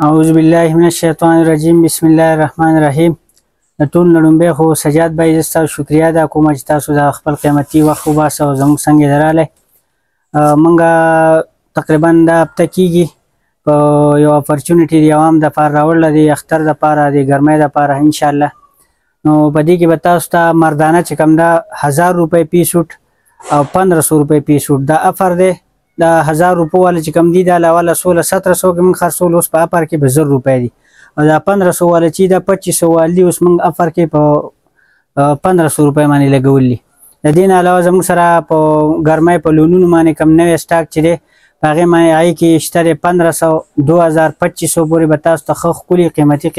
اعوذ بالله من الشیطان الرجیم. بسم الله الرحمن الرحیم. ټول نړمبه خو سجاد بای زستا شکریا دا کوم چې تاسو د خپل قیمتي وخت خو باسه او زموږ څنګه دراله منګه تقریبا دا هفته کیږي په یو اپورچونټی دی عوام د پاره راوړل دی اختر د پاره دی ګرمۍ د پاره ان شاء الله. نو په دې کې به تاسو ته مردانه چې کوم دا 1000 روپۍ پی سوټ او 1500 روپۍ پی سوټ دا افر دی. دا 1000 روپو والا چې کم دی دا لاواله 1600 کې من خرڅول اوس په افر کې به 1000 روپۍ دي او دا 1500 والا چې دا 2500 والی اوس من افر کې په 1500 روپۍ باندې لګولې. د دې نه علاوه زموږ سره په ګرمۍ په لونونو باندې کم نوې سټاک چې دی هغه باندې آی کې شته 1500 2000 2500 پورې به تاسو ته ښه ښکلي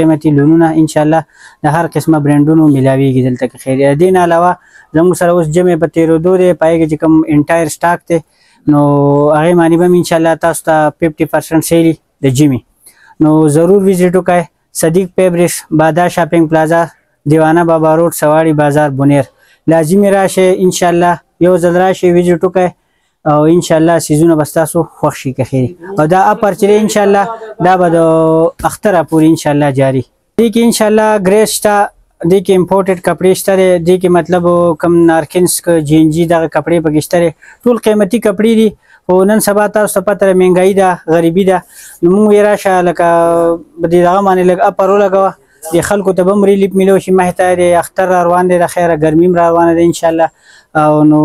قیمتي لونونه ان شاء الله د هر قسمه برانډونو ملاویږي دلته کې خیر. د دې نه علاوه زموږ سره اوس جمع په تیرېدو دی پای کې چې کوم انټایر سټاک دی نو هغه معنی به ان شاء الله تاسو ته 50% سیل د جمی. نو ضرور وزټ وکړئ صدیق فیبرکس بادا شاپینګ پلازا دیوانه بابا روډ سواړی بازار بونیر. لازمي راشه ان شاء الله یو ځل راشه وزټ وکړئ او ان شاء الله سیزونه بس تاسو خوښ شي که خیر. او دا اپرچری ان شاء الله دا به د اختره پورې ان شاء الله جاری دي کې ان شاء الله ګریس شته دې کې امپورټډ کپړې شته دې کې مطلب کم نارکینس ک جی ان جی دغه کپړې پکې شته ټول قیمتي کپړې دي او نن سبا تاسو ته پته مهنګایي ده غریبي ده نو موږ یې راشه لکه به دې دغه باندې لږ اپر ولګوه د خلکو ته به هم ریلیف میلو شي مخې ته د اختر را روان دی د خیره ګرمي هم را روانه ده ان شاء الله. او نو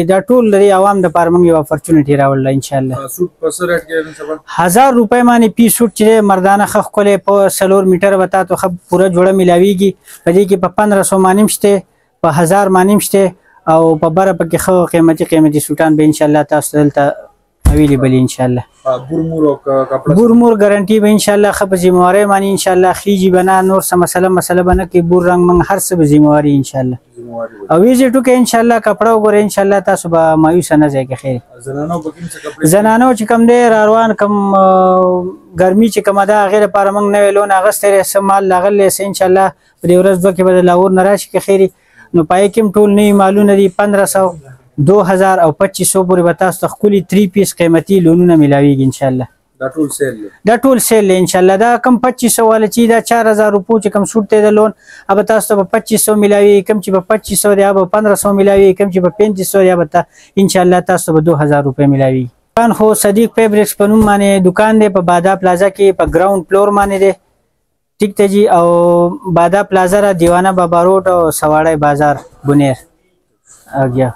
دا ټول د عوام دپاره موږ یو اپورچونټي راوړله ان شاء الله. 1000 روپۍ باندې پی سوټ چې مردانه ښه ښکلی په 4 میټر به تا ته ښه پوره جوړه میلاویږي. په دې کې په 1500 مانیم شته په 1000 مانیم شته او په بره پکې ښه قیمتي سوټان به ان شاء الله تاسو دلته اویلیبل ان شاء الله. بورمور ګارانټي به ان شاء الله خپ ذمہواری مانی ان شاء الله خيجي بنا نور سم مسله بنا کې بور رنگ من هر څه ذمہواری ان شاء الله. او ویزټ وکړئ ان شاء الله کپڑا وګورئ ان شاء الله تاسو به مایوس نه ځئ که خیر. زنانو چې کم دی روان کم ګرمي چې کومه ده هغې لپاره موږ نوی لون اغوستی څه مال راغلی څه ان شاء الله په دې ورځ دوه کې به د لاهور نه راشي که خیر. نو پای کې هم ټول نوي مالونه دي 1500 2000 او 2500 پورې به تاسو ته ښکلي 3 پیس قیمتي لونونه میلاویږي ان شاء الله. دا ټول سیل دی ان شاء الله. دا کم 2500 والا چې دا 4000 روپو چې کم سوټ دی د لون هغه تاسو ته په 2500 میلاوي کم چې په 2500 دی هغه په 1500 میلاوي کم چې په 3500 دی هغه ان شاء الله تاسو ته 2000 روپۍ میلاوي. دکان خو صدیق فیبرکس په نوم باندې دکان دی په بادا پلازا کې په ګراوند فلور باندې دی ټیک ته جی. او بادا پلازا را دیوانه بابا روډ او سواړی بازار بونیر اګیا.